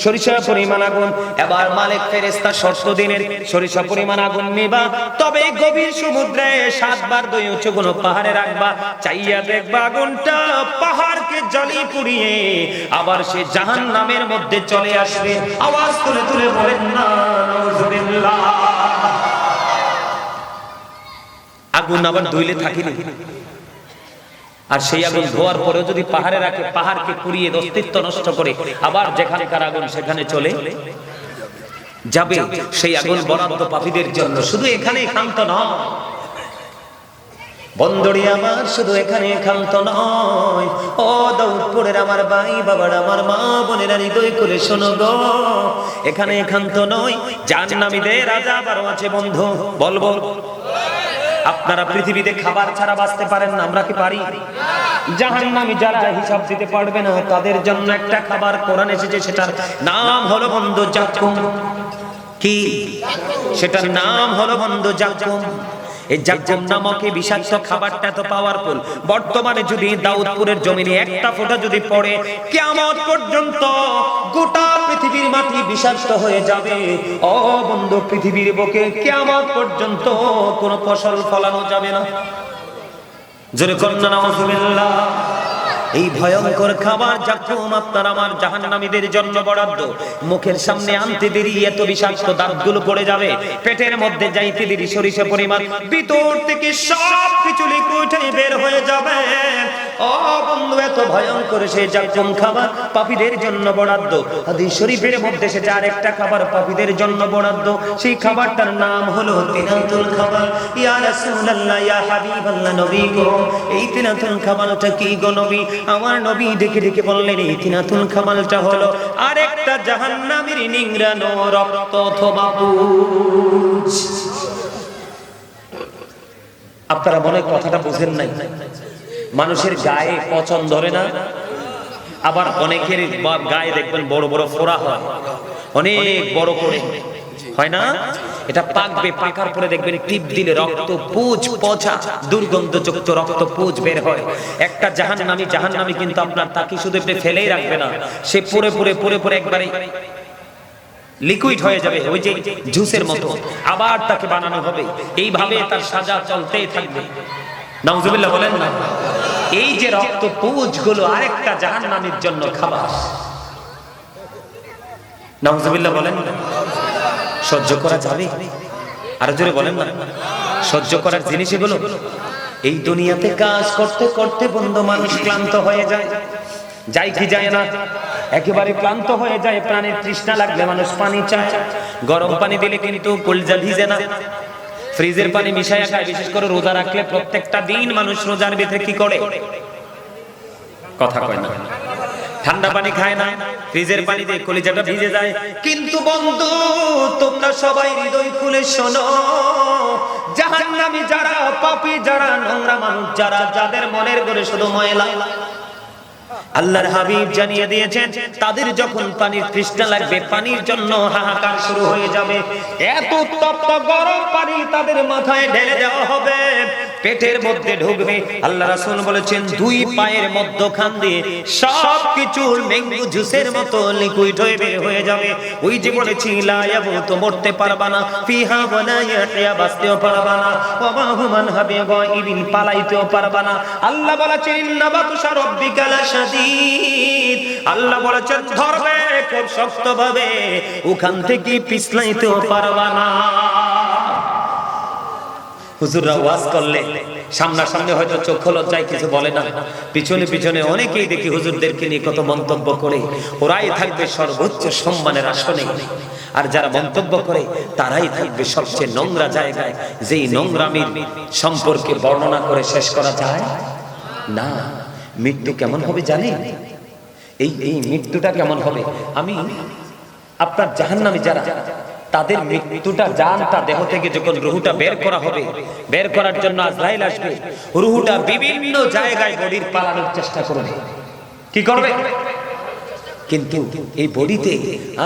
সরিষা পরিমাণ আগুন। এবার মালিক ফেরেশতা শর্ত দিনের, সরিষা পরিমাণ আগুন নিবা, তবে গভীর সমুদ্রে 7 বার দই উঁচু কোনো পাহাড়ে রাখবা, চাইয়া দেখবা আগুনটা পাহাড়কে জ্বালিয়ে পুড়িয়ে আবার সে জাহান্নামের মধ্যে চলে আসবে। আওয়াজ তুলে তুলে বলেন না নাউজুবিল্লাহ। আগুন আবার ধুইলে থাকিনি, আর সেই আগুন ধোয়ার পরেও যদি পাহাড়ে রাখে, পাহাড়কে পুড়িয়ে অস্তিত্ব নষ্ট করে আবার যেখানকার আগুন সেখানে চলে যাবে। সেই আগুন বরাদ্দ পাপীদের জন্য। শুধু এখানে ক্ষান্ত নয় বন্দরে আমার, শুধু এখানে ক্ষান্ত নয়। ও দাউদপুরের আমার ভাই বাবার, আমার মা বোনেরা হৃদয় করে শোনো গো, এখানে ক্ষান্ত নয়, জাহান্নামীদের আযাব আরো আছে বন্ধু। বলবো আপনারা পৃথিবীতে খাবার ছাড়া বাঁচতে পারেন না, আমরা কি পারি? জাহান্নামী যারা হিসাব দিতে পারবে না তাদের জন্য একটা খাবার কোরআন এসেছে, সেটার নাম হলো বন্ধু জাক্কুম। কি সেটার নাম হলো বন্ধু জাক্কুম। এই জাক্কুম নামক এই বিষাক্ত খাবারটা তো পাওয়ারফুল। বর্তমানে যদি দাউদপুরের জমিনে একটা ফোঁটা যদি পড়ে, কিয়ামত পর্যন্ত গোটা পৃথিবীর মাটি বিষাক্ত হয়ে যাবে। ও বন্ধু, পৃথিবীর বুকে কিয়ামত পর্যন্ত কোনো ফসল ফলানো যাবে না। জোরে কন্যা নাউজুবিল্লাহ। এই ভয়ঙ্কর খাবার জাক্কুম আপনার আমার জাহান্নামীদের জন্য বরাদ্দ। মুখের সামনে আনতে দেরি এত বিষাক্ত দাঁতগুলো পড়ে যাবে, পেটের মধ্যে যাইতে দেরি সরিষা পরিমাণ ভিতর থেকে সব কিছু লিকুইড হয়ে বের হয়ে যাবে। ও বন্ধু, এত ভয়ঙ্কর সেই জাক্কুম খাবার পাপীদের জন্য বরাদ্দ। হাদিস শরীফের মধ্যে সে আরেকটা খাবার পাপীদের জন্য বরাদ্দ। সেই খাবারটার নাম হলো তিনাতুল খাবার। ইয়া রাসূলুল্লাহ, ইয়া হাবিবাল্লাহ, নবী গো, এই তিনাতুল খাবারটা কি গো নবী? আমার নবী ডেকে ডেকে বললেন, এই তিনাতুল খাবারটা হলো আরেকটা জাহান্নামীর নিংড়ানো রক্ত অথবা পুঁজ। আপনারা মনে কথাটা বুঝেন নাই? মানুষের গায়ে পচন ধরে না, আবার অনেকের গায়ে দেখবেন বড় বড় ফোড়া হয়, অনেক বড় করে হয় না? এটা পাকবে, পাকার পরে দেখবেন টিপ দিলে রক্ত পুঁজ, পচা দুর্গন্ধযুক্ত রক্ত পুঁজ বের হয়। একটা জাহান্নামী কিন্তু আপনার তাকে শুধু একটু ফেলেই রাখবে না, সে পুরে পুরে পুরে পুরে একবারে লিকুইড হয়ে যাবে, ওই যে জুসের মতো। আবার তাকে বানানো হবে, এইভাবে তার সাজা চলতেই থাকবে। নাউজুবিল্লাহ বলেন না। এই যে রক্ত পুঁজ গুলো আরেকটা জাহান্নামীর জন্য খাবার। নাউজুবিল্লাহ বলেন না। সহ্য করা যাবে? আরো জোরে বলেন না। সহ্য করার জিনিস এগুলো? এই দুনিয়াতে কাজ করতে করতে বন্ধু মানুষ ক্লান্ত হয়ে যায়, যায় কি যায় না? একেবারে ক্লান্ত হয়ে যায়। প্রাণের তৃষ্ণা লাগলে মানুষ পানি চায়। গরম পানি দিলে কিন্তু কলজা ভিজে না। ফ্রিজের পানি মিশাইয়া খায়। বিশেষ করে রোজা রাখলে প্রত্যেকটা দিন মানুষ রোজার ভিতরে কি করে? কথা কয় না। ঠান্ডা পানি খায় না, ফ্রিজের পানি দিয়ে কলিজাটা ভিজে যায়। কিন্তু বন্ধু, তোমরা সবাই হৃদয় খুলে শোনো, জাহান্নামী যারা, পাপী যারা, নোংরা মানুষ যারা, যাদের মনের করে শুধু ময়লা, আল্লাহর হাবিব জানিয়ে দিয়েছেন তাদের যখন পানির তৃষ্ণা লাগবে, পানির জন্য হাহাকার শুরু হয়ে যাবে। এত তপ্ত গরম পানি তাদের মাথায় ঢেলে দেওয়া হবে, পেটের মধ্যে ঢুকবে। আল্লাহ রাসূল বলেছেন দুই পায়ের মধ্যখান দিয়ে সবকিছু ম্যাঙ্গো জুসের মতো লিকুইড হয়ে বের হয়ে যাবে। ওই যে বলেছি লা ইয়ামুতু, মরতে পারবা না, ফিহা ওয়ালা ইয়াহইয়া, বাঁচতেও পারবা না, ওয়া মা হুমান হাবি গায়বিন, পালাইতেও পারবা না। আল্লাহ বলেছেন ইন্না বাতশা রাব্বিকা লাশাদীদ, আল্লাহ বলেছেন ধরবে খুব শক্তভাবে, ওখান থেকে পিছলাইতেও পারবা না। হুজুররা ওয়াজ করলে সামনাসামনি হয়তো চোখ লজ্জায় কিছু বলে না, পিছনে পিছনে অনেকেই দেখি হুজুরদেরকে নিয়ে কত মন্তব্য করে। ওরাই থাকবে সর্বোচ্চ সম্মানের আসনে, আর যারা মন্তব্য করে তারাই থাকবে সবচেয়ে নোংরা জায়গায়। যেই নোংরামির সম্পর্কে বর্ণনা করে শেষ করা যায় না। মৃত্যু কেমন হবে জানেন? এই মৃত্যুটা কেমন হবে? আমি আপনার জাহান্নামী যারা, তাদের মৃত্যুটা, জানটা দেহ থেকে যখন রুহুটা বের করা হবে, বের করার জন্য আজরাইল আসবে, রুহুটা বিভিন্ন জায়গায় বডির পালানোর চেষ্টা করবে। কি করবে? কিন্তু এই বডিতে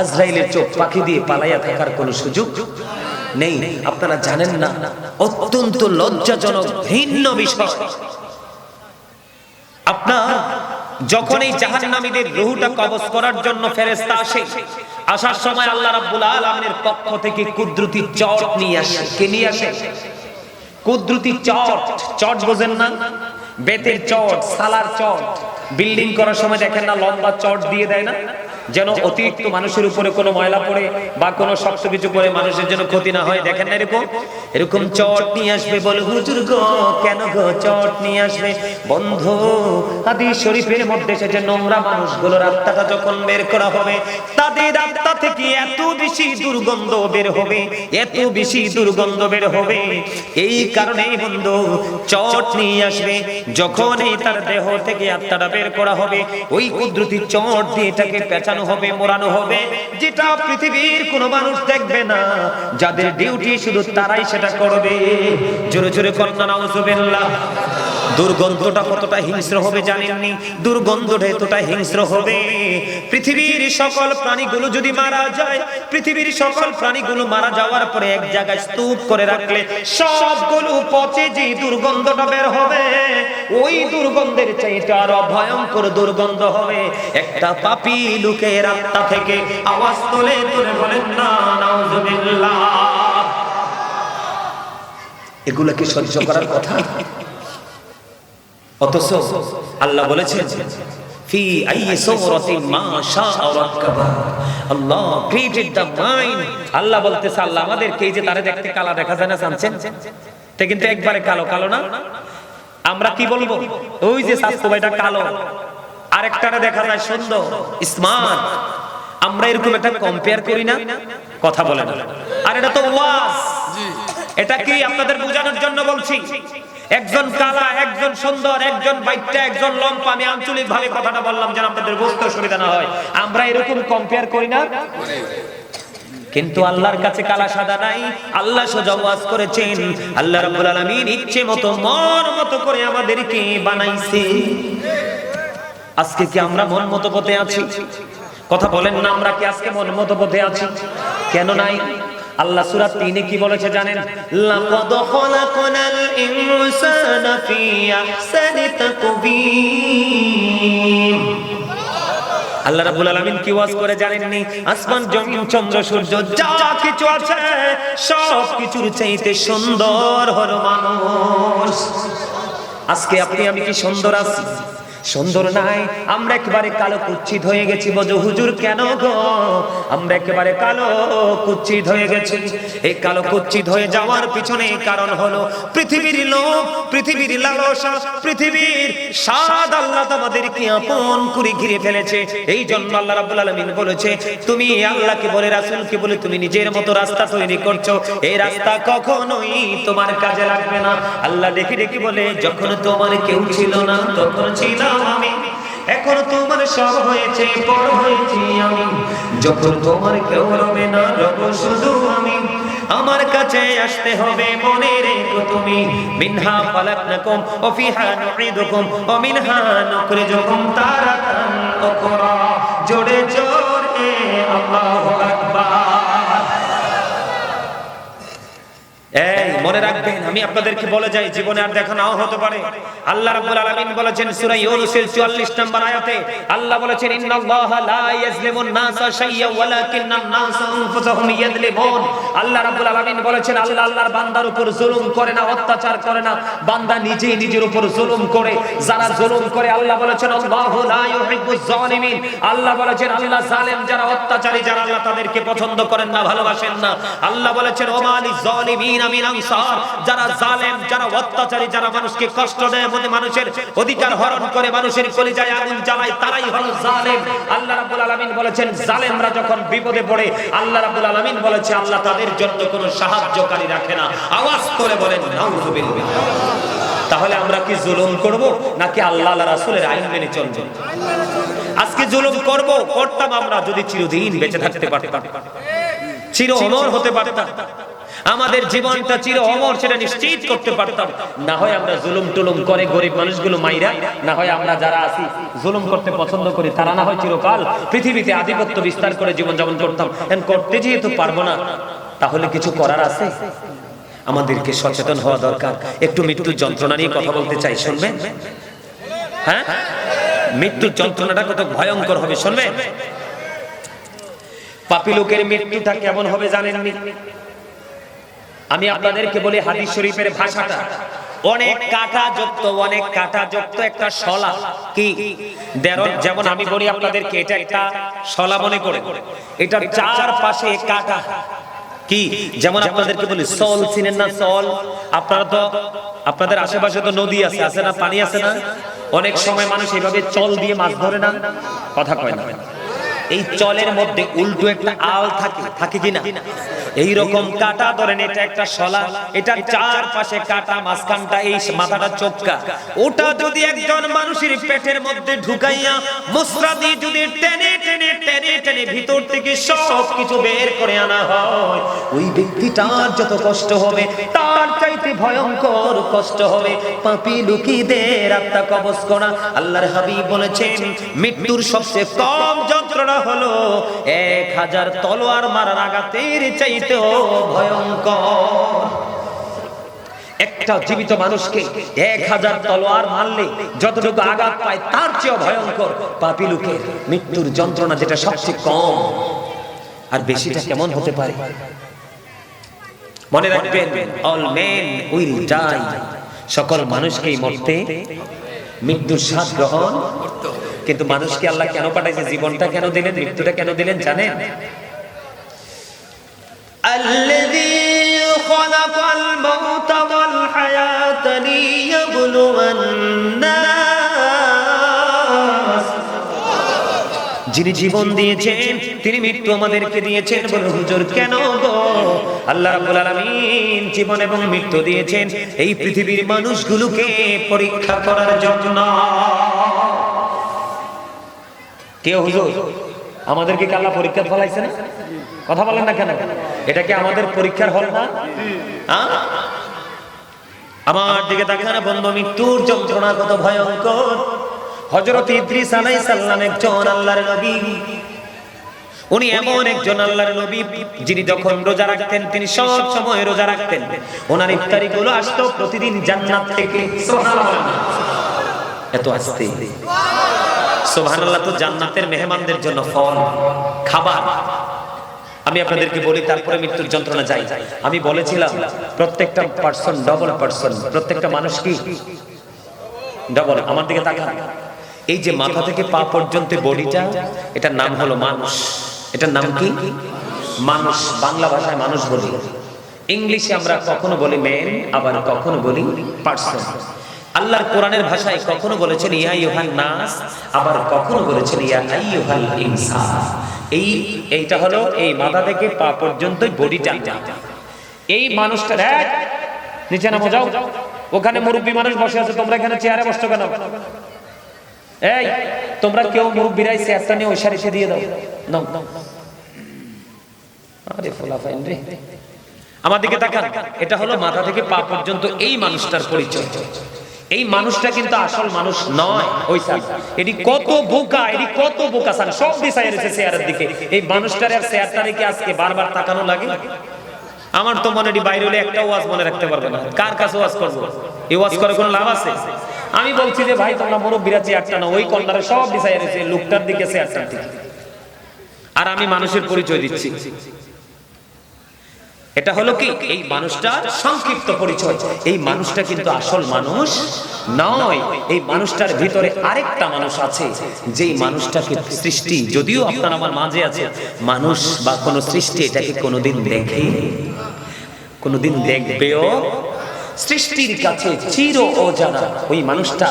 আজরাইলের চোখ পাখি দিয়ে পালাইয়া থাকার কোনো সুযোগ নেই। আপনারা জানেন না, অত্যন্ত লজ্জাজনক ঘৃণ্য বিষয়। আপনার যখন এই জাহান্নামীদের রূহটা কবজ করার জন্য ফেরেশতা আসে, আসার সময় আল্লাহ রাব্বুল আলামিনের পক্ষ থেকে কুদরতি চট নিয়ে আসে। কে নিয়ে আসে? কুদরতি চট। চট বোঝেন না? বেতের চট, সালার চট। বিল্ডিং করার সময় দেখেন না লম্বা চট দিয়ে দেয় না, যেন অতিরিক্ত মানুষের উপরে কোনো ময়লা পড়ে বা কোনো শক্ত কিছু করে মানুষের জন্য ক্ষতি না হয়। দেখেন না এরকম চট নিয়ে আসবে। বলে হুজুর গো কেন গো চট নিয়ে আসবে? বন্ধু, হাদিস শরীফের মধ্যে এসেছে নোংরা মানুষগুলোর আত্মাটা যখন বের করা হবে, তাদের আত্মা থেকে এত বেশি দুর্গন্ধ বের হবে, এত বেশি দুর্গন্ধ বের হবে। এই কারণে বন্ধু চট নিয়ে আসবে। যখন এই তার দেহ থেকে আত্মাটা বের করা হবে, ওই কুদরতি চট দিয়ে এটাকে পেঁচানো হবে, মোড়ানো হবে, যেটা পৃথিবীর কোনো মানুষ দেখবে না। যাদের ডিউটি শুধু তারাই সেটা করবে। জোরে জোরে কন্যা নাউজুবিল্লাহ। দুর্গন্ধটা কতটা হিংস্র হবে জানেননি? দুর্গন্ধটা এতটা হিংস্র হবে, পৃথিবীর সকল প্রাণীগুলো যদি মারা যায়, পৃথিবীর সকল প্রাণীগুলো মারা যাওয়ার পরে এক জায়গায় স্তূপ করে রাখলে সবগুলো পচে যে দুর্গন্ধটা বের হবে, ওই দুর্গন্ধের চাইতে আরো ভয়ঙ্কর দুর্গন্ধ হবে। একটা পাপী লোকের আত্মা থেকে আওয়াজ তোলে তোলে বলেন না নাউজুবিল্লাহ। এগুলো কি সহ্য করার কথা? অথচ আল্লাহ বলেছেন ফি আইয়ি সূরাতিন মা শাআ রাক্কাবা। আল্লাহ ক্রিয়েটেড দ্য মাইন্ড। আল্লাহ বলতেছে, আল্লাহ আমাদেরকে এই যে তারে দেখতে কালা দেখা যায় না, জানছেন? তে কিন্তু একবারে কালো কালো না। আমরা কি বলবো? ওই যে স্বাস্থ্য ভাইটা কালো, আরেকটারে দেখা যায় সুন্দর স্মার্ট। আমরা এরকম একটা কম্পেয়ার করি না? কথা বলে না। আর এটা তো ওয়াজ, এটা কি আপনাদের বোঝানোর জন্য বলছি। একজন কালা, একজন সুন্দর, একজন বাইটটা, একজন লম্পা। আমি আঞ্চলিক ভাবে কথাটা বললাম যেন আপনাদের বুঝতে অসুবিধা না হয়। আমরা এরকম কম্পেয়ার করি না? কিন্তু আল্লাহর কাছে কালা সাদা নাই। আল্লাহ সোজা ওয়াজ করেছেন। আল্লাহ রাব্বুল আলামিন ইচ্ছে মতো মন মতো করে আমাদেরকে বানাইছে। আজকে কি আমরা মন মতো পথে আছি? কথা বলেন না, আমরা কি আজকে মন মতো পথে আছি? কেন নাই? আল্লাহ সূরা ৩ কি বলেছে জানেন? লাকাদ খালাকনাল ইনসানা ফি আহসানি তাকবীর। আল্লাহ রাব্বুল আলামিন কি ওয়াজ করে জানেননি? আসমান জমিন চন্দ্র সূর্য যা কিছু আছে সব কিছুর চাইতে সুন্দর হলো মানুষ। আজকে আপনি আমি কি সুন্দর আছি? সুন্দর নাই। আমরা একেবারে কালো কুচ্ছিত হয়ে গেছি। বলো হুজুর কেন গো? আমরা একেবারে কালো কুচ্ছিত হয়ে গেছি। এই কালো কুচ্ছিত হয়ে যাওয়ার পিছনে কারণ হলো পৃথিবীর লোভ, পৃথিবীর লালসা, পৃথিবীর স্বাদ আল্লাহ আমাদেরকে আপন করে ঘিরে ফেলেছে। এই জন্য আল্লাহ রাব্বুল আলামিন বলেছে, তুমি আল্লাহকে বলে রাসূলকে বলে তুমি নিজের মতো রাস্তা তৈরি করছো, এই রাস্তা কখনোই তোমার কাজে লাগবে না। আল্লাহ ডেকে ডেকে বলে, যখন তোমার কেউ ছিল না তখন ছিলাম আমি, এখন তোমার সব হয়েছে, বড় হয়েছি আমি। যখন তোমার কেউ রবে না, রব শুধু আমি। আমার কাছে আসতে হবে, মনে রেখো তুমি। মিনহা খালাকনাকুম ওয়া ফিহা নুঈদুকুম ওয়া মিনহা নুখরিজুকুম তারাতান উখরা। জোরে জোরে আল্লাহু আকবার। এই মনে রাখবেন, আমি আপনাদেরকে বলে যাই, জীবনে আর দেখা নাও হতে পারে। আল্লাহ রাব্বুল আলামিন বলেছেন সূরা ইউনূসের 44 নম্বর আয়াতে, আল্লাহ বলেছেন ইন্নাল্লাহা লা ইয়াজলিমুন নাসা শাইয়্যান ওয়ালাকিন্নান নাসা আনফুসাহুম ইয়াজলিমুন। আল্লাহ রাব্বুল আলামিন বলেছেন, আল্লাহ আল্লাহর বান্দার উপর জুলুম করে না, অত্যাচার করে না, বান্দা নিজেই নিজের উপর জুলুম করে। যারা জুলুম করে আল্লাহ বলেছেন আল্লাহু লা ইউহিব্বুজ জালিমিন। আল্লাহ বলেছেন আল্লাহ জালেম যারা, অত্যাচারী যারা, আল্লাহ তাদেরকে পছন্দ করেন না, ভালোবাসেন না। আল্লাহ বলেছেন ওয়া মালিজ জালিমিন মিন আনসার। যারা জালেম, যারা অত্যাচারী, যারা মানুষকে কষ্ট দেয়, মানুষের অধিকার হরণ করে, মানুষের কলিজায় আগুন জ্বালায়, তারাই হলো জালেম। আল্লাহ রাব্বুল আলামিন বলেছেন জালেমরা যখন বিপদে পড়ে, আল্লাহ রাব্বুল আলামিন বলেছে আল্লাহ তাদের জন্য কোনো সাহায্যকারী রাখে না। আওয়াজ করে বলেন নাউযুবিল্লাহ। তাহলে আমরা কি জুলুম করব নাকি আল্লাহ আল্লাহ রাসূলের আইন মেনে চলব? আজকে জুলুম করতাম আমরা যদি চিরদিন বেঁচে থাকতে পারতাম, চির অমর হতে পারতাম, আমাদের জীবনটা চির অমর সেটা নিশ্চিত করতে পারতাম। না হয় আমরা জুলুম টুলুম করে গরিব মানুষগুলো মাইরা, না হয় আমরা যারা আছি জুলুম করতে পছন্দ করি, তারা না হয় চিরকাল পৃথিবীতে আধিপত্য বিস্তার করে জীবন যাপন করতাম। এখন করতে যেহেতু পারবো না, তাহলে কিছু করার আছে। আমাদেরকে সচেতন হওয়া দরকার। একটু মৃত্যুর যন্ত্রণা নিয়ে কথা বলতে চাই, শুনবেন? হ্যাঁ, মৃত্যুর যন্ত্রণাটা কত ভয়ঙ্কর হবে শুনবেন। পাপী লোকের মৃত্যুটা কেমন হবে জানেননি? আমি আপনাদেরকে বলি হাদিস শরীফের ভাষাটা, অনেক কাঁটাযুক্ত একটা শলা। কি যেমন আমি বলি আপনাদেরকে, এটা একটা শলা মনে করে, এটার চারপাশে কাঁটা। কি যেমন আপনাদেরকে বলি সল, চিনেন না সল? আপনারা তো, আপনাদের আশেপাশে তো নদী আছে, আছে না? পানি আছে না? অনেক সময় মানুষ এইভাবে চল দিয়ে মাছ ধরে না, কথা কয় না? এই চলের মধ্যে উল্টো একটা আল থাকে, থাকে কিনা? এইরকম কাটা ধরেন, এটা একটা শলা, এটার চারপাশে কাটা, মাঝখানটা এই মাথাটা চোক্কা। ওটা যদি একজন মানুষের পেটের মধ্যে ঢুকাইয়া মুসরা দিয়ে যদি টেনে টেনে টেনে টেনে ভিতর থেকে সব কিছু বের করে আনা হয়, ওই ব্যক্তিটার যত কষ্ট হবে তার চাইতে ভয়ঙ্কর কষ্ট হবে পাপী লোকেদের আত্মা কবজ করা। আল্লাহর হাবিব বলেছেন, মৃত্যুর সবচেয়ে কম যন্ত্রণা হলো 1000 তলোয়ার মারার আঘাতের চাইতেও ভয়ঙ্কর। একটা জীবিত মানুষকে 1000 তলোয়ার মারলে যতটুকু আঘাত পায় তার চেয়েও ভয়ঙ্কর পাপী লোকের মৃত্যুর যন্ত্রণা, যেটা সবচেয়ে কম। আর বেশিটা কেমন হতে পারে? মনে রাখবেন, অল মেন উইল ডাই, সকল মানুষকেই মরতে, মৃত্যুর স্বাদ গ্রহণ। কিন্তু মানুষকে আল্লাহ কেন পাঠাইছে, জীবনটা কেন দিলেন, মৃত্যুটা কেন দিলেন জানেন? আল্লাযী খালাকাল মাউতা ওয়াল হায়াতা লিয়াবলুওয়ান নাস, যিনি জীবন দিয়েছেন তিনি মৃত্যু আমাদেরকে দিয়েছেন। বলে হুজুর কেন গো? আল্লাহ রাব্বুল আলামিন জীবন এবং মৃত্যু দিয়েছেন এই পৃথিবীর মানুষগুলোকে পরীক্ষা করার জন্য। কেউ হুজুর আমাদেরকে আল্লাহ পরীক্ষা ফলাইছে না? কথা বলেন না কেন? এটা কি আমাদের পরীক্ষার হল না? আমার দিকে তাকান বন্ধু, মৃত্যুর যন্ত্রণা কত ভয়ঙ্কর। হযরত ইদ্রিস আলাইহিস সালাম একজন আল্লাহর নবী। উনি এমন একজন আল্লাহর নবী যিনি যখন রোজা রাখতেন তিনি সব সময় রোজা রাখতেন। ওনার ইফতারি গুলো আসতো প্রতিদিন জান্নাত থেকে। সুবহানাল্লাহ, এত আস্তে সুবহানাল্লাহ। তো জান্নাতের মেহমানদের জন্য ফল, খাবার। আমি আপনাদেরকে বলি, তারপরে মৃত্যুর যন্ত্রণা যাই। আমি বলেছিলাম প্রত্যেকটা পার্সন ডবল পার্সন, প্রত্যেকটা মানুষ কি ডবল। আমার দিকে তাকান, এই যে মাথা থেকে পা পর্যন্ত বডিটা, এটার নাম হলো মানুষ। এটার নাম কি? মানুষ। বাংলা ভাষায় মানুষ বলি, ইংলিশে আমরা কখনো বলি ম্যান, আবার কখনো বলি পার্সন। আল্লাহর কোরআনের ভাষায় কখনো বলেছেন ইয়া আইয়ুহান নাস, আবার কখনো বলেছেন ইয়া আইয়ুহাল ইনসান। এইটা হলো এই মাথা থেকে পা পর্যন্ত বডিটা। এই মানুষটা নিচে নামো, যাও। ওখানে মুরব্বী মানুষ বসে আছে, তোমরা এখানে চেয়ারে বসছো কেন? এই তোমরা কেউ মুরব্বীরাই চেয়ারটা নিয়ে ওই সারিতে দিয়ে দাও। আরে ফলাফাইন রে, আমার দিকে তাকান। এটা হলো মাথা থেকে পা পর্যন্ত এই মানুষটার পরিচয়। এই মানুষটা কিন্তু আসল মানুষ নয়। ওই এটি কত বোকা, এটি কত বোকা সান, সব দিশায় রয়েছে চেয়ারের দিকে। এই মানুষটার আর চেয়ারটারে কি আজকে বারবার তাকানো লাগে? আমার তো মনে হয় বাইরে হলে একটা ওয়াজ মনে রাখতে পারবে না। কার কাছে ওয়াজ করবো? এই ওয়াজ করে কোনো লাভ আছে? আমি বলছি যে ভাই তোমরা মুরব্বীরা চেয়ারটা না, ওই কর্নারে সব দিশায় রয়েছে লোকটার দিকে, চেয়ারটার দিকে। আর আমি মানুষের পরিচয় দিচ্ছি। এটা হলো কি এই মানুষটার সংক্ষিপ্ত পরিচয়। এই মানুষটা কিন্তু আসল মানুষ নয়। এই মানুষটার ভিতরে আরেকটা মানুষ আছে, যেই মানুষটাকে সৃষ্টি, যদিও আপনার আমার মাঝে আছে, মানুষ বা কোন সৃষ্টি এটাকে কোনোদিন দেখে, কোনোদিন দেখবেও, সৃষ্টির কাছে চির অজানা। ওই মানুষটা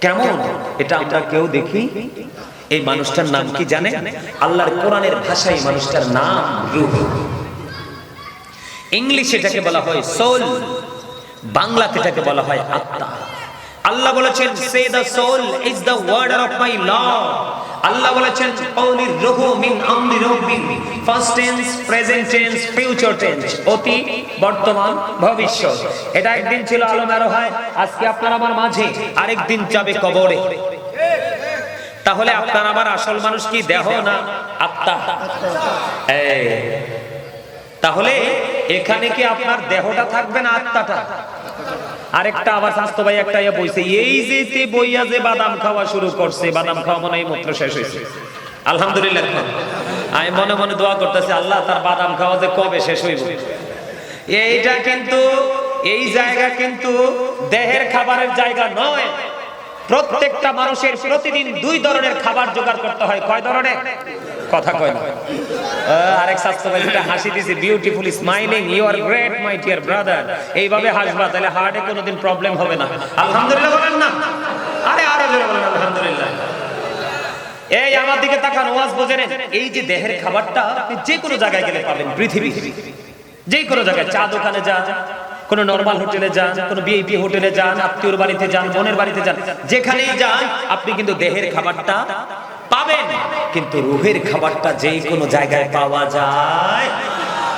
কেমন এটা আমরা কেউ দেখি। এই মানুষটার নাম কি জানেন? আল্লাহর কোরআনের ভাষায় মানুষটার নাম রূহ। ইংলিশে এটাকে বলা হয় সোল, বাংলাতে এটাকে বলা হয় আত্মা। আল্লাহ বলেছেন say the soul is the word of my lord. আল্লাহ বলেছেন কওলির রূহু মিন আমরি রাব্বি, first tense, present tense, future tense, অতি, বর্তমান, ভবিষ্যৎ। এটা একদিন ছিল আলম আরোহায়, আজকে আপনার আমার মাঝে, আরেকদিন যাবে কবরে। তাহলে আপনার আমার আসল মানুষ কি দেহ না আত্মা? তাহলে এখানে কি আপনার দেহটা থাকবে না আত্মাটা? আরেকটা আবার স্বাস্থ্য ভাই একটা বইছে, এই যে বইয়া যে বাদাম খাওয়া শুরু করছে, বাদাম খাওয়া মনে হয় মাত্র শেষ হয়েছে। আলহামদুলিল্লাহ, আমি মনে মনে দোয়া করতেছি আল্লাহ তার বাদাম খাওয়া যে কবে শেষ হইব। এইটা কিন্তু এই জায়গা কিন্তু দেহের খাবারের জায়গা নয়। প্রত্যেকটা মানুষের প্রতিদিন 2 ধরনের খাবার জোগাড় করতে হয়। কয় ধরনের? কথা কয় না। আরেক স্বাস্থ্য ভাই যেটা হাসি দিছে, beautifully smiling, you are great my dear brother. এইভাবে হাসবা, তাহলে হার্টে কোনোদিন প্রবলেম হবে না। আলহামদুলিল্লাহ বলেন না? আরে আরো জোরে বলেন আলহামদুলিল্লাহ। এই আমার দিকে তাকান, ওয়াজ বোঝেন। এই যে দেহের খাবারটা আপনি যে কোনো জায়গায় গেলে পাবেন, পৃথিবী যে কোনো জায়গায়, চা দোকানে যান, কোন নরমাল হোটেলে যান, কোন ভিআইপি হোটেলে যান, আত্মীয়র বাড়িতে যান, বোনের বাড়িতে যান, যেখানেই যান আপনি কিন্তু দেহের খাবারটা পাবেন। কিন্তু রুহের খাবারটা যে কোনো জায়গায় পাওয়া যায়।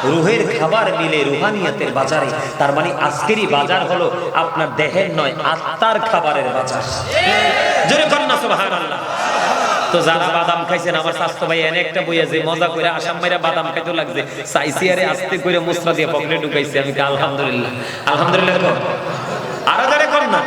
রুহের খাবার মিলে রুহানিয়াতের বাজারে। তার মানে আজকেরই বাজার হলো আপনার দেহের নয়, আত্মার খাবারের বাজার। জোরে কন্যা সুবহানাল্লাহ। তো যারা বাদাম খাইছেন, আমার স্বাস্থ্য ভাই এনে একটা বইয়া যে মজা করে আসাম মাইরা বাদাম খাইতে লাগছে, চাইছি আরে আস্তে করে মুসরা দিয়ে পকেটে ঢুকাইছি। আমি আলহামদুলিল্লাহ, আলহামদুলিল্লাহ। আরো যারা কর না,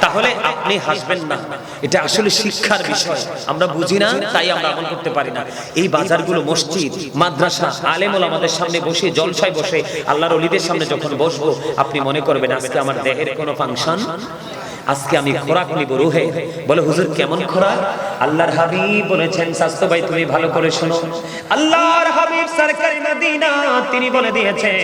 তাহলে আপনি হাসবেন না। এটা আসলে শিক্ষার বিষয়, আমরা বুঝি না তাই আমরা আমল করতে পারি না। এই বাজারগুলো মসজিদ, মাদ্রাসা, আলেম ওলামাদের সামনে বসে, জলসায় বসে, আল্লাহর ওলিদের সামনে যখন বসবো, আপনি মনে করবেন আজকে আমার দেহের কোনো ফাংশন, আজকে আমি খোরাক নিব রুহে। বলে হুজুর কেমন খোরাক? আল্লাহর হাবিব বলেছেন, স্বাস্থ্য ভাই তুমি ভালো করে শোনো, আল্লাহর হাবিব সরকারি মদিনা তিনি বলে দিয়েছেন,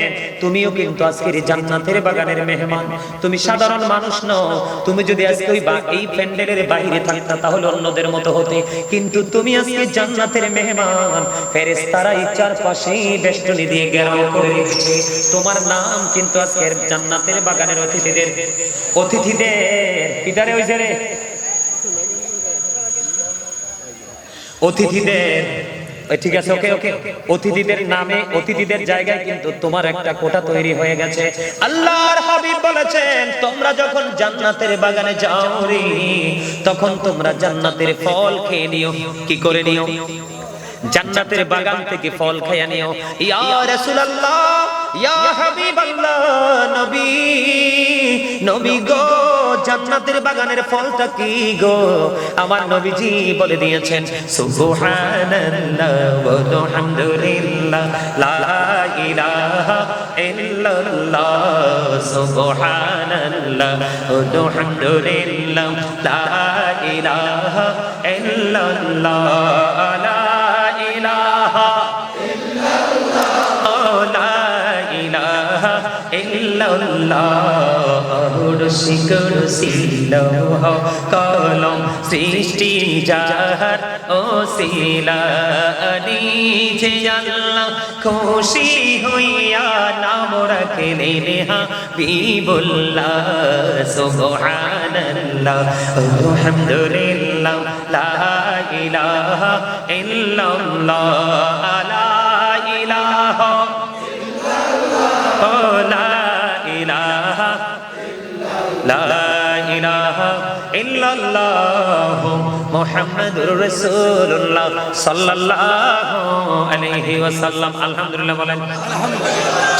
তুমিও কিন্তু আজকের জান্নাতের বাগানের মেহমান। তুমি সাধারণ মানুষ নও। তুমি যদি আজকে এই প্যান্ডেলের বাইরে থাকতা তাহলে অন্যদের মতো হতে, কিন্তু তুমি আজকে জান্নাতের মেহমান। ফেরেশতারা চারপাশে বেষ্টনী দিয়ে ঘেরাও করে রেখেছে। তোমার নাম কিন্তু আজকের জান্নাতের বাগানের অতিথিদের ইদারে হইছে রে অতিথিদের, ঠিক আছে, ওকে ওকে, অতিথিদের নামে, অতিথিদের জায়গায় কিন্তু তোমার একটা কোটা তৈরি হয়ে গেছে। আল্লাহর হাবিব বলেছেন, তোমরা যখন জান্নাতের বাগানে যাও রে, তখন তোমরা জান্নাতের ফল খেয়ে নিও। কি করে নিও? জান্নাতের বাগান থেকে ফল খেয়ে নিও। ইয়া রাসূলুল্লাহ, ইয়া হাবিবাল্লাহ, নবী নবী গো, জান্নাতের বাগানের ফলটা কি গো? আমার নবীজি বলে দিয়েছেন, সুবহানাল্লাহ ওয়া হামদুলিল্লাহ লা ইলাহা ইল্লাল্লাহ, সুবহানাল্লাহ ওয়া হামদুলিল্লাহ লা ইলাহা ইল্লাল্লাহ, লা ইলাহা ইল্লাল্লাহ, লা ইলাহা ইল্লাল্লাহ। শিকর সিলহ কলম সৃষ্টি যাহার ওসিলা, নিজে আল্লাহ খুশি হইয়া নাম রাখলেন হাবিবুল্লাহ। সুবহানাল্লাহ আলহামদুলিল্লাহ লা ইলাহা ইল্লাল্লাহ, লা ইলাহা লা ইলাহা ইল্লাল্লাহ মুহাম্মাদুর রাসূলুল্লাহ সাল্লাল্লাহু আলাইহি ওয়াসাল্লাম। আলহামদুলিল্লাহ বলেন।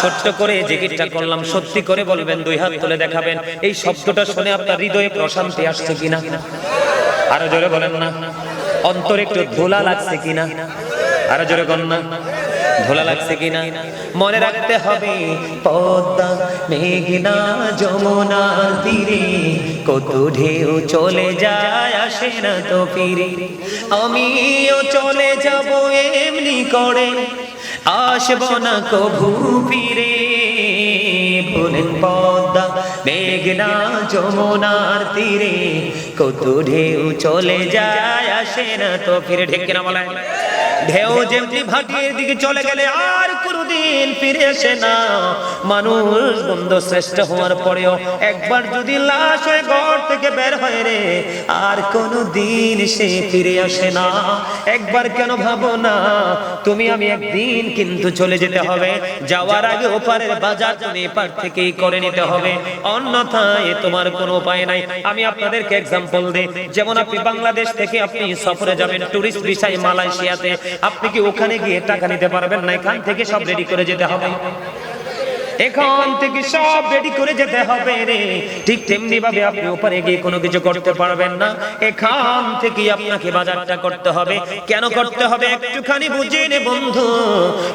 ছোট্ট করে জিকিরটা করলাম, সত্যি করে বলবেন, 2 হাত তুলে দেখাবেন, এই শব্দটা শুনে আপনার হৃদয়ে প্রশান্তি আসছে কিনা? আরো জোরে বলেন না। অন্তরে একটু ধুলা লাগছে কিনা? আরো জোরে বলেন না। ধোলা লাগছে কিনা? মনে রাখতে হবে, পদ্মা মেঘনা যমুনার তীরে কত ঢেউ চলে যায়, আসে না তো ফিরে। আমিও চলে যাব এমনি করে, আসব না কভু ফিরে। বলেন পদ্মা মেঘনা যমুনার তীরে কত ঢেউ চলে যায়, আসে না তো ফিরে। ঠিক কিনা বলেন? ঢেউ যেমনি ভাটির দিকে চলে গেলে আর কোনদিন ফিরে আসে না। মানুষ বন্ধু শ্রেষ্ঠ হওয়ার পরেও একবার যদি লাশ হয়ে ঘর থেকে বের হয় রে, আর কোনদিন সে ফিরে আসে না। একবার কেন ভাবো না, তুমি আমি একদিন কিন্তু চলে যেতে হবে। যাওয়ার আগে ওপারের বাজার তুমি এপার থেকেই করে নিতে হবে, অন্যথায় তোমার কোনো উপায় নাই। আমি আপনাদেরকে এক্সাম্পল দিই, যেমন আপনি বাংলাদেশ থেকে আপনি সফরে যাবেন টুরিস্ট ভিসায় মালয়েশিয়াতে, আপনি কি ওখানে গিয়ে টাকা নিতে পারবেন না? এখান থেকে সব রেডি করে যেতে হবে। এখান থেকে সব রেডি করে যেতে হবে রে। ঠিক তেমনি ভাবে আপনি উপরে গিয়ে কোনো কিছু করতে পারবেন না, এখান থেকে আপনাকে বাজারটা করতে হবে। কেন করতে হবে একটুখানি বুঝে নে বন্ধু।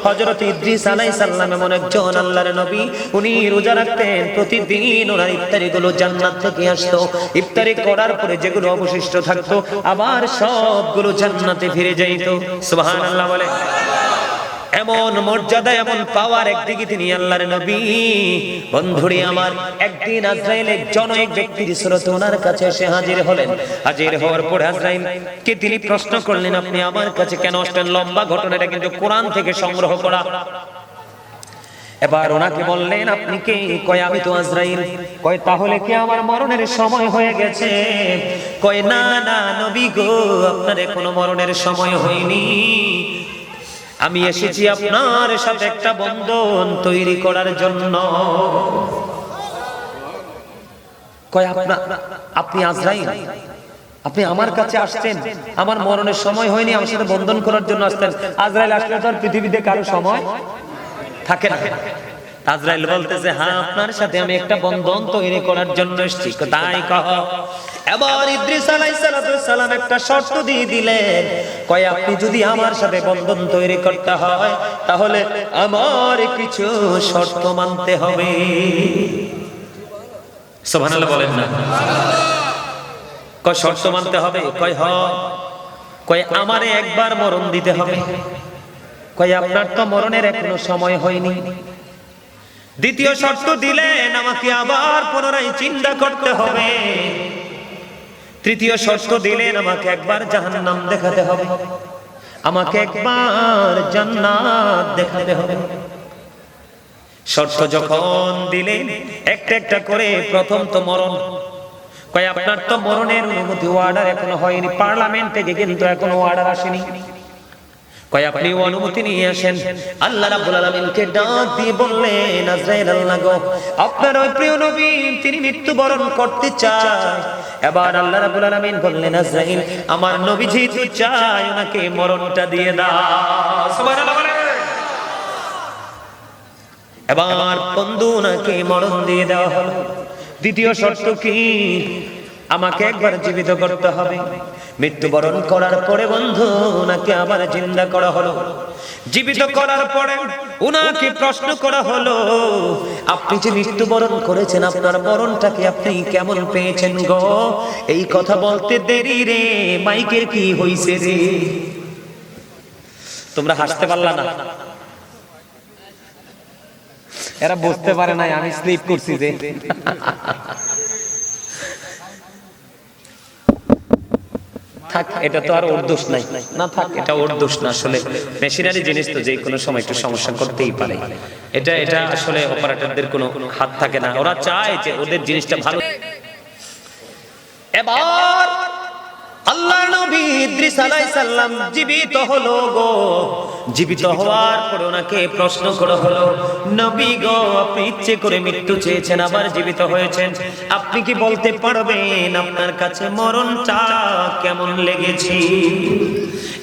হযরত ইদ্রিস আলাইহিস সালাম এমন একজন আল্লাহর নবী, উনি রোজা রাখতেন, প্রতিদিন ওনার ইফতারি গুলো জান্নাত থেকে আসতো। ইফতারি করার পরে যেগুলো অবশিষ্ট থাকতো আবার সবগুলো জান্নাতে ফিরে যাইত। সুবহানাল্লাহ বলে। এমন মর্যাদা, এমন পাওয়ার একদিকে তিনি আল্লাহর নবী। বন্ধুরে আমার, একদিন আজরাইল একজন এক ব্যক্তির সুরতে ওনার কাছে এসে হাজির হলেন। হাজির হওয়ার পর আজরাইল কে তিনি প্রশ্ন করলেন, আপনি আমার কাছে কেন আসলেন? লম্বা ঘটনাটা কিন্তু কোরআন থেকে সংগ্রহ করা। এবার ওনাকে বললেন, আপনি কে? কয় আমি তো আজরাইল। কয় তাহলে কি আমার মরণের সময় হয়ে গেছে? কয় না না নবী গো, আপনার এখনো মরণের সময় হয়নি। আমি এসেছি আপনার সাথে একটা বন্ধন তৈরি করার জন্য। কয় আপনি আজরাইল, আপনি আমার কাছে আসছেন, আমার মরণের সময় হয়নি, আমার সাথে বন্ধন করার জন্য আসতেন। আজরাইল আসলে তো আর পৃথিবীতে কারো সময় থাকে না। আজরাইল বলতেছে, হ্যাঁ আপনার সাথে আমি একটা বন্ধন তৈরি করার জন্য এসেছি। তাই কহ। এবার ইদ্রিস আলাইহিস সালাম একটা শর্ত দিয়ে দিলেন, কয় আপনি যদি আমার সাথে বন্ধন তৈরি করতে হয় তাহলে আমার কিছু শর্ত মানতে হবে। সুবহানাল্লাহ বলেন না? কয় শর্ত মানতে হবে? কয় হ। কয় আমারে একবার মরণ দিতে হবে। কয় আপনার তো মরণের এখনো সময় হয়নি। দ্বিতীয় শর্ত দিলেন, আমাকে আবার পুনরায় চিন্তা করতে হবে। তৃতীয় শর্ত দিলেন, আমাকে একবার জাহান্নাম দেখাতে হবে, আমাকে একবার জান্নাত দেখাতে হবে। শর্ত যখন দিলেন একটা একটা করে, প্রথম তো মরণ। কয় আপনার তো মরণের অনুমতি অর্ডার এখনো হয়নি, পার্লামেন্ট থেকে কিন্তু এখনো অর্ডার আসেনি। কয় আপনি অনুমতি নিয়ে আসেন। আল্লাহ রাব্বুল আলামিনকে ডাক দিয়ে বললেন, আজরাইল আল্লাহ গো, আপনার ওই প্রিয় নবী তিনি মৃত্যুবরণ করতে চায়। এবার আল্লাহ রাব্বুল আলামিন বললেন, আজরাইল আমার নবী যেহেতু চায় ওনাকে মরণটা দিয়ে দাও। সুবহানাল্লাহ বলে। এবার বন্ধু ওনাকে মরণ দিয়ে দেওয়া হলো। দ্বিতীয় শর্ত কি? আমাকে একবার জীবিত করতে হবে। মৃত্যুবরণ করার পরে বন্ধু ওনাকে আবার জিন্দা করা হলো। জীবিত করার পরে ওনাকে প্রশ্ন করা হলো, আপনি যে মৃত্যুবরণ করেছেন আপনার মরণটাকে আপনি কেমন পেয়েছেন গো? এই কথা বলতে দেরি রে, মাইকের কি হইছে রে? তোমরা হাসতে পারলা না? এরা বুঝতে পারে নাই আমি স্লিপ করছি যে। থাক, এটা তো আর ওর দোষ নাই। না থাক, এটা ওর দোষ না। আসলে মেশিনারি জিনিস তো যে কোনো সময় একটু সমস্যা করতেই পারে। এটা আসলে অপারেটরদের কোনো হাত থাকে না, ওরা চায় যে ওদের জিনিসটা ভালো। এবার আল্লাহর নবী ইদ্রিস আলাইহিস সালাম জীবিত হলো গো। জীবিত হওয়ার পর ওনাকে প্রশ্ন করা হলো, নবী গো আপনি ইচ্ছে করে মৃত্যু চেয়েছেন, আবার জীবিত হয়েছেন, আপনি কি বলতে পারবেন আপনার কাছে মরণটা কেমন লেগেছে?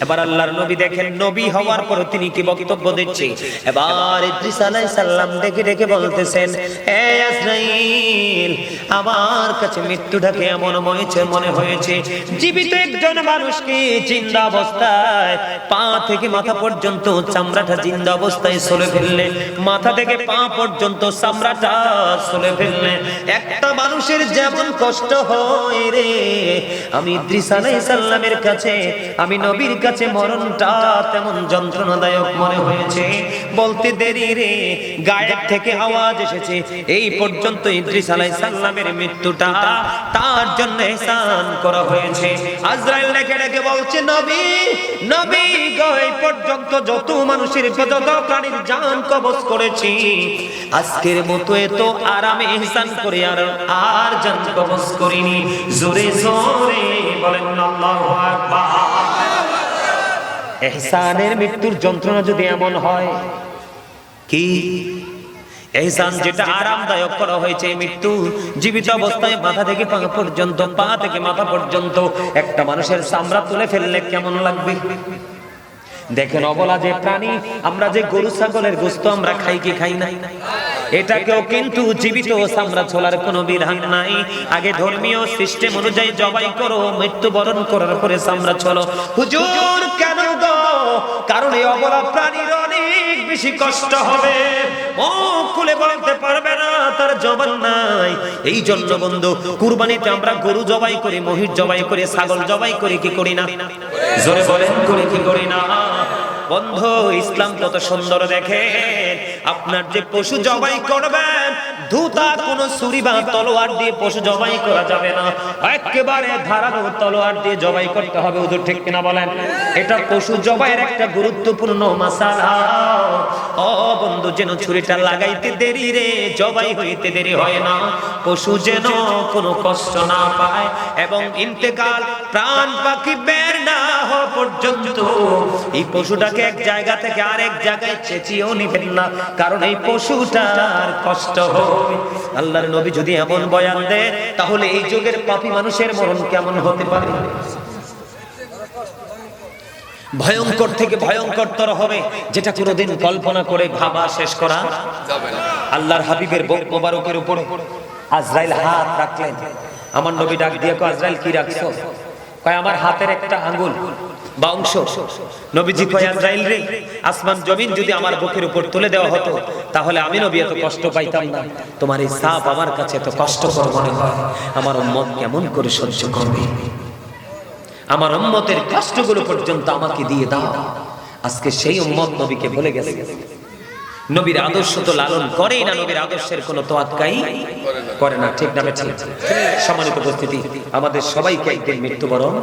এবার আল্লাহর নবী দেখেন নবী হওয়ার পর তিনি কি বক্তব্য দিচ্ছেন। এবার ইদ্রিস আলাইহিস সালাম ডেকে ডেকে বলতেছেন, হে আজরাইল আমার কাছে মৃত্যুটাকে এমন মনে হয়েছে জীবিত একজন মানুষকে জিন্দা অবস্থায় পা থেকে মাথা পর্যন্ত চামড়াটা জিন্দা অবস্থায় ছুলে ফেললে, মাথা থেকে পা পর্যন্ত চামড়াটা ছুলে ফেললে একটা মানুষের যেমন কষ্ট হয় রে, আমি ইদ্রিস আলাইহিস সালামের কাছে, আমি নবীর কাছে মরণটা তেমন যন্ত্রণাদায়ক মনে হয়েছে। বলতে দেরি রে, গায়েব থেকে আওয়াজ এসেছে এই পর্যন্ত ইদ্রিস আলাইহিস সালামের মৃত্যুটা তার জন্য ihsan করা হয়েছে। আজরাইল ডেকে ডেকে বলছে, নবী নবী গো এই পর্যন্ত যত মানুষের যত প্রাণীর জান কবজ করেছি, আজকের মতো এত আরামে ihsan করে আর জান কবজ করিনি। জোরে জোরে বলেন আল্লাহু আকবার। ihsanের মৃত্যুর যন্ত্রণা যদি এমন হয়, কি ihsan যেটা আরামদায়ক করা হয়েছে, মৃত্যু জীবিত অবস্থায় মাথা থেকে পা পর্যন্ত, পা থেকে মাথা পর্যন্ত একটা মানুষের চামড়া তুলে ফেললে কেমন লাগবে? দেখেন অবলা যে প্রাণী, আমরা যে গরু ছাগলের গোশত আমরা খাই কি খাই না? এটাকেও কিন্তু জীবিত চামড়া ছোলার কোনো বিধান নাই। আগে ধর্মীয় সিস্টেম অনুযায়ী জবাই করো, মৃত্যুবরণ করার পরে চামড়া ছোলো। হুজুর কেন গো? কারণ এই অবলা প্রাণীর অনেক বেশি কষ্ট হবে, মুখ খুলে বলতে পারবে না, তার জবান নাই। এই জন্য বন্ধু কুরবানিতে আমরা গরু জবাই করি, মহিষ জবাই করি, ছাগল জবাই করি, কি করি না? জোরে বলেন, করি কি করি না? বন্ধু ইসলাম কত সুন্দর দেখে। আপনার যে পশু জবাই করবেন, ধুতা কোন ছুরি বা তলোয়ার দিয়ে পশু জবাই করা যাবে না, একেবারে ধারালো তলোয়ার দিয়ে জবাই করতে হবে। হুজুর ঠিক কিনা বলেন? এটা পশু জবাইয়ের একটা গুরুত্বপূর্ণ মাসালা। ও বন্ধু, যেন ছুরিটা লাগাইতে দেরি রে, জবাই হইতে দেরি হয় না, পশু যেন কোনো কষ্ট না পায় এবং ইন্তেকাল প্রাণ পাখি বের না হওয়া পর্যন্ত এই পশুটাকে এক জায়গা থেকে আরেক জায়গায় চেঁচিয়েও নিবেন না, কারণ এই পশুটার কষ্ট হয়। আল্লাহর নবী যদি এমন বয়ান দেয়, তাহলে এই যুগের পাপী মানুষের মরণ কেমন হতে পারে? ভয়ঙ্কর থেকে ভয়ঙ্করতর হবে, যেটা কোনোদিন কল্পনা করে ভাবা শেষ করা যাবে না। আল্লাহর হাবিবের বুক মোবারকের উপরে আজরাইল হাত রাখলেন। আমার নবী ডাক দিয়ে কয়, আজরাইল কি রাখছো? কয়, আমার হাতের একটা আঙ্গুল বা অংশ। নবীজি কয়, আজরাইল রে, আসমান জমিন যদি আমার বুকের উপর তুলে দেওয়া হতো, তাহলে আমি নবী এত কষ্ট পাইতাম না। তোমার এই সাপ আমার কাছে এত কষ্টকর মনে হয়, আমার উম্মত কেমন করে সহ্য করবে? আমার উম্মতের কষ্টগুলো পর্যন্ত আমাকে দিয়ে দাও। আজকে সেই উম্মত নবীকে ভুলে গেছে। নবীর আদর্শ তো লালন করেই না, নবীর আদর্শের কোনো তোয়াক্কাই করে না। ঠিক না ঠিক? সম্মানিত উপস্থিতি, আমাদের সবাইকে একদিন মৃত্যুবরণ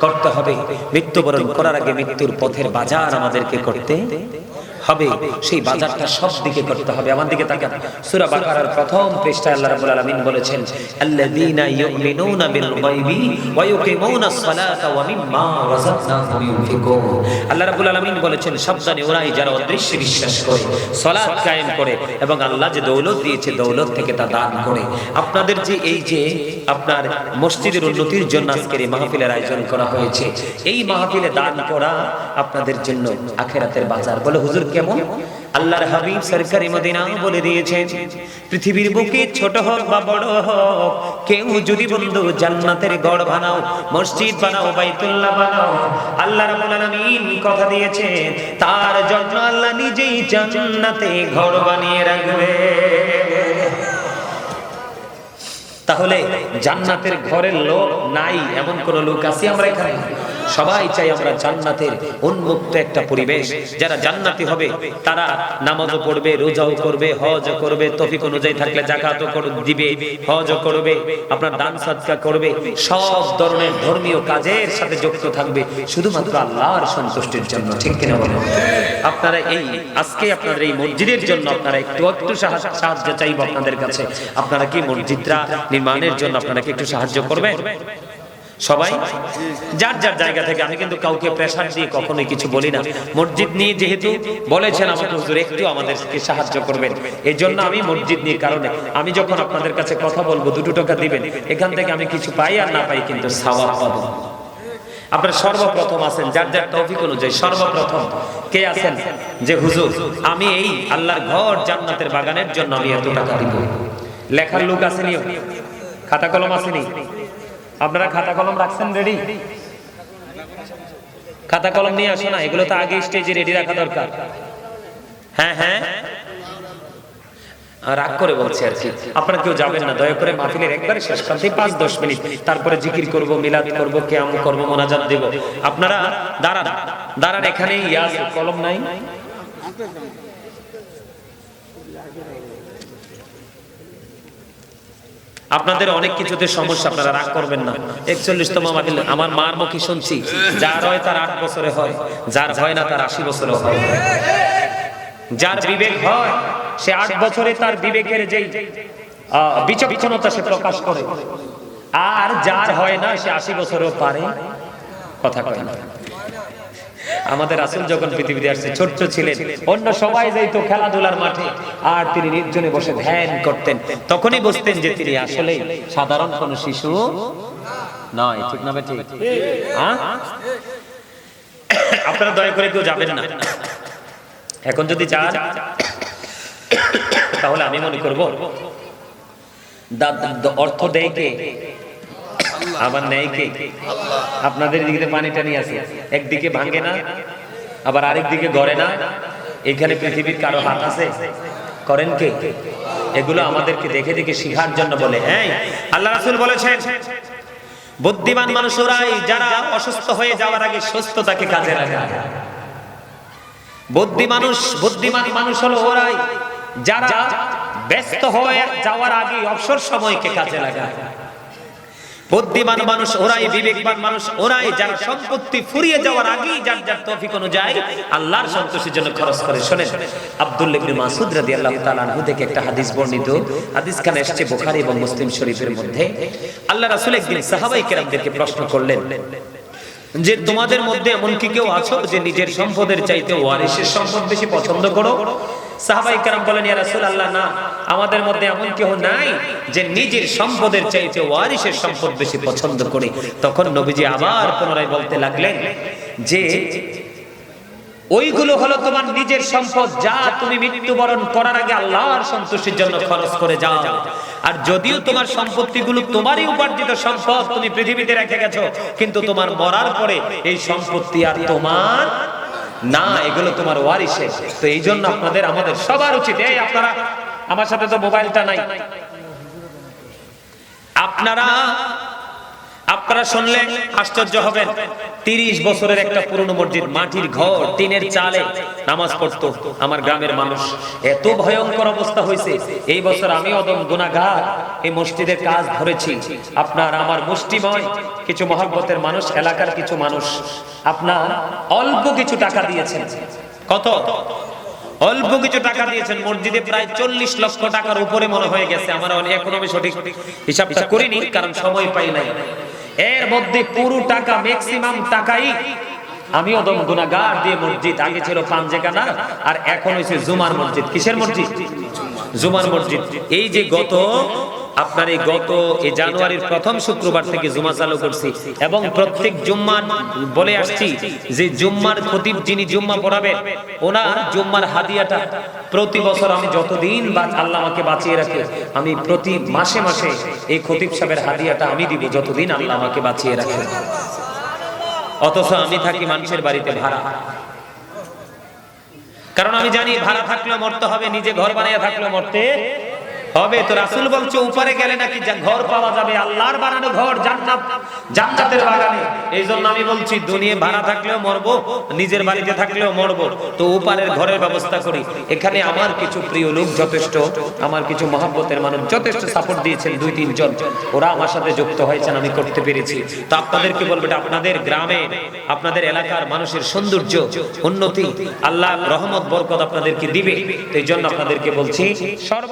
করতে হবে। মৃত্যুবরণ করার আগে মৃত্যুর পথের বাজার আমাদেরকে করতে হবে। সেই বাজারটা সব দিকে করতে হবে। আমার দিকে তাকান, সূরা বাকারার প্রথম পৃষ্ঠায় আল্লাহ রাব্বুল আলামিন বলেছেন, আল্লাযীনা ইউমিনুনা বিল গায়বি ওয়া ইউকিমুনাস সালাতা ওয়া মিম্মা রাযাকনাহুম ইউনফিকুন। আল্লাহ রাব্বুল আলামিন বলেছেন, সাবধানে ওরাই যারা অদৃশ্যে বিশ্বাস করে, সালাত কায়েম করে এবং আল্লাহ যে দৌলত দিয়েছে দৌলত থেকে তা দান করে। আপনাদের যে এই যে আপনার মসজিদের উন্নতির জন্য আজকের এই মাহফিলের আয়োজন করা হয়েছে, এই মাহফিলে দান করা আপনাদের জন্য আখিরাতের বাজার। বলে হুজুর কেমন? আল্লাহর হাবিব সরকারি মদিনা বলে দিয়েছেন, পৃথিবীর বুকে ছোট হোক বা বড় হোক, কেউ যদি বন্ধু জান্নাতের গড় বানাও, মসজিদ বানাও, বাইতুল্লাহ বানাও, আল্লাহ রাব্বুল আলামিন কথা দিয়েছে তার জন্য আল্লাহ নিজেই জান্নাতে ঘর বানিয়ে রাখবে। তাহলে জান্নাতের ঘরের লোক নাই এমন কোন লোক আছে আমরা এখানে? সবাই চাই আমরা জান্নাতের উন্মুক্ত একটা পরিবেশ। যারা জান্নাতি হবে তারা নামাজও পড়বে, রোজাও করবে, হজও করবে, তৌফিক অনুযায়ী থাকলে যাকাতও দিবে, হজও করবে, আপনার দান সাদকা করবে, সব ধরনের ধর্মীয় কাজের সাথে যুক্ত থাকবে, শুধুমাত্র আল্লাহর সন্তুষ্টির জন্য। ঠিক কিনা বলেন? আপনারা এই আজকে আপনাদের এই মসজিদের জন্য আপনারা একটু সাহায্য চাইব আপনাদের কাছে। আপনারা কি মসজিদটা নির্মাণের জন্য আপনারা কি একটু সাহায্য করবেন? সবাই যার যার জায়গা থেকে। আমি কিন্তু কাউকে প্রেসার দিয়ে কখনোই কিছু বলি না। মসজিদ নিয়ে যেহেতু বলেছেন আমাকে হুজুর একটু আমাদেরকে সাহায্য করবেন, এই জন্য আমি মসজিদ নিয়ে কারণে আমি যখন আপনাদের কাছে কথা বলবো 2 টাকা দিবেন, এখান থেকে আমি কিছু পাই আর না পাই কিন্তু সওয়াব পাবো। আপনারা সর্বপ্রথম আছেন যার যার তৌফিক অনুযায়ী। সর্বপ্রথম কে আছেন যে হুজুর আমি এই আল্লাহর ঘর জান্নাতের বাগানের জন্য আমি এত টাকা দিব? লেখার লোক আসেনি? খাতা কলম আসেনি? আপনারা খাতা কলম রাখছেন রেডি? খাতা কলম নিয়ে আসো না, এগুলো তো আগে স্টেজে রেডি রাখা দরকার। হ্যাঁ হ্যাঁ, রাগ করে বলছি আর কি। আপনারা কেউ যাবেন না, দয়া করে মাহফিলের একবারে শেষ প্রান্তে 5-10 মিনিট, তারপরে জিকির করব, মিলাদ করব, কিয়াম করব, মোনাজাত দেব। আপনারা দাঁড়ান দাঁড়ান, এখানে ইয়াস কলম নাই? আপনাদের অনেক কিছুতে সমস্যা, আপনারা রাগ করবেন না। 41তম মাহফিল, আমার মার মুখে শুনছি, যার হয় তার 8 বছরে হয়, যার হয় না তার 80 বছরে হয়। যার বিবেক হয় সে 8 বছরে তার বিবেকের যেই বিচক্ষণতা সে প্রকাশ করে, আর যার হয় না সে 80 বছরেও পারে কথা কয় না। আমাদের রাসূল যখন পৃথিবীতে আসছে ছোট্ট ছিলেন, অন্য সবাই যাইতো খেলাধুলার মাঠে, আর তিনি নির্জনে বসে ধ্যান করতেন। তখনই বুঝতেন যে তিনি আসলে সাধারণ কোন শিশু নয়। ঠিক না ঠিক? হ্যাঁ, আপনারা দয়া করে কেউ যাবেন না। এখন যদি চান তাহলে আমি মনে করব অর্থ দেয় কে? আবার নেয় কে? আপনাদের দিকে পানি টানি আছে, একদিকে ভাঙে না আবার আরেক দিকে গড়ে না। এখানে পৃথিবীর কারো হাত আছে? করেন কে? এগুলো আমাদেরকে দেখে দেখে শিখার জন্য বলে। হ্যাঁ, আল্লাহ রাসূল বলেছেন বুদ্ধিমান মানুষ ওরাই যারা অসুস্থ হয়ে যাওয়ার আগে সুস্থতাকে কাজে লাগায়। বুদ্ধিমান মানুষ হলো ওরাই যারা ব্যস্ত হয়ে যাওয়ার আগে অবসর সময়কে কাজে লাগায়। বুদ্ধিমান মানুষ ওরাই, বিবেকবান মানুষ ওরাই যারা সম্পত্তি ফুরিয়ে যাওয়ার আগেই যার যার তৌফিক অনুযায়ী আল্লাহর সন্তুষ্টির জন্য খরচ করে। শুনেন, আব্দুল্লাহ ইবনে মাসউদ রাদিয়াল্লাহু তাআলা আনহু থেকে একটা হাদিস বর্ণিত। হাদিসখানে এসেছে বুখারী এবং মুসলিম শরীফের মধ্যে। আল্লাহ রাসূল একদিন সাহাবায়ে কেরামদেরকে প্রশ্ন করলেন যে তোমাদের মধ্যে এমন কি কেউ আছো যে নিজের সম্পদের চাইতে ওয়ারিসের সম্পদ বেশি পছন্দ করো? সাহাবায়ে কেরাম বলেন, ইয়া রাসূলুল্লাহ, না, আমাদের মধ্যে এমন কেউ নাই যে নিজের সম্পদের চাইতে ওয়ারিসের সম্পদ বেশি পছন্দ করে। তখন নবীজি আবার পুনরায় বলতে লাগলেন যে ওইগুলো হলো তোমার নিজের সম্পদ যা তুমি মৃত্যুবরণ করার আগে আল্লাহর সন্তুষ্টির জন্য খরচ করে যাও। আর যদিও তোমার সম্পত্তিগুলো তোমারই উপার্জিত সম্পদ, তুমি পৃথিবীতে রেখে গেছো, কিন্তু তোমার মরার পরে এই সম্পত্তি আর তোমার না, এগুলো তোমার ওয়ারিসের। তো এই জন্য আমাদের সবার উচিত, এই আপনারা আমার সাথে তো মোবাইলটা নাই, আপনারা শুনলে আশ্চর্য হবেন। 30 বছরের একটা পুরনো মসজিদ, মাটির ঘর, টিনের চালে নামাজ পড়তো আমার গ্রামের মানুষ। এত ভয়ঙ্কর অবস্থা হয়েছে, এই বছর আমি অদম গুনাহগার এই মসজিদের কাজ ধরেছি। আমার মুষ্টিময় কিছু মহব্বতের মানুষ, এলাকার কিছু মানুষ আপনার অল্প কিছু টাকা দিয়েছেন। কত? অল্প কিছু টাকা দিয়েছেন। মসজিদে প্রায় 40 লক্ষ টাকার উপরে মনে হয়ে গেছে। আমার এখনো আমি সঠিক হিসাবটা করিনি, কারণ সময় পাই নাই। এর মধ্যে পুরো টাকা, ম্যাক্সিমাম টাকাই আমি অদম গুনাহগার দিয়ে মসজিদ, আগে ছিল পাঞ্জেখানা আর এখন হয়েছে জুমার মসজিদ। কিসের মসজিদ? জুমার মসজিদ। এই যে গত জানুয়ারির প্রথম শুক্রবার থেকে জুমা চালু করছি এবং প্রত্যেক জুম্মা বলে আসছি যে জুম্মার খতিব যিনি জুম্মা পড়াবেন ওনার জুম্মার হাদিয়াটা প্রতি বছর আমি যতদিন আল্লাহ আমাকে বাঁচিয়ে রাখে, আমি প্রতি মাসে মাসে এই খতিব সাহেবের হাদিয়াটা আমি দিব যতদিন আল্লাহ আমাকে বাঁচিয়ে রাখে। অথচ আমি থাকি মানুষের বাড়িতে ভাড়া, কারণ আমি জানি ভাড়া থাকলেও মরতে হবে, নিজে ঘর বানিয়ে থাকলেও মরতে হবে। তো রাসূল বলছে উপরে গেলে নাকি ঘর পাওয়া যাবে, আল্লাহর বানানো ঘর, জান্নাতের বাগানে। এই জন্য আমি বলছি দুনিয়া ভাড়া থাকলেও মরবো, নিজের বাড়িতে থাকলেও মরবো, তো উপরের ঘরের ব্যবস্থা করি। এখানে আমার কিছু প্রিয় লোক যথেষ্ট, আমার কিছু মহব্বতের মানুষ যথেষ্ট সাপোর্ট দিয়েছেন, 2-3 জন, ওরা আমার সাথে যুক্ত হয়েছেন, আমি করতে পেরেছি। তো আপনাদেরকে বলবো আপনাদের গ্রামে, আপনাদের এলাকার মানুষের সৌন্দর্য, উন্নতি, আল্লাহ রহমত বরকত আপনাদেরকে দিবে। তো এই জন্য আপনাদেরকে বলছি সর্ব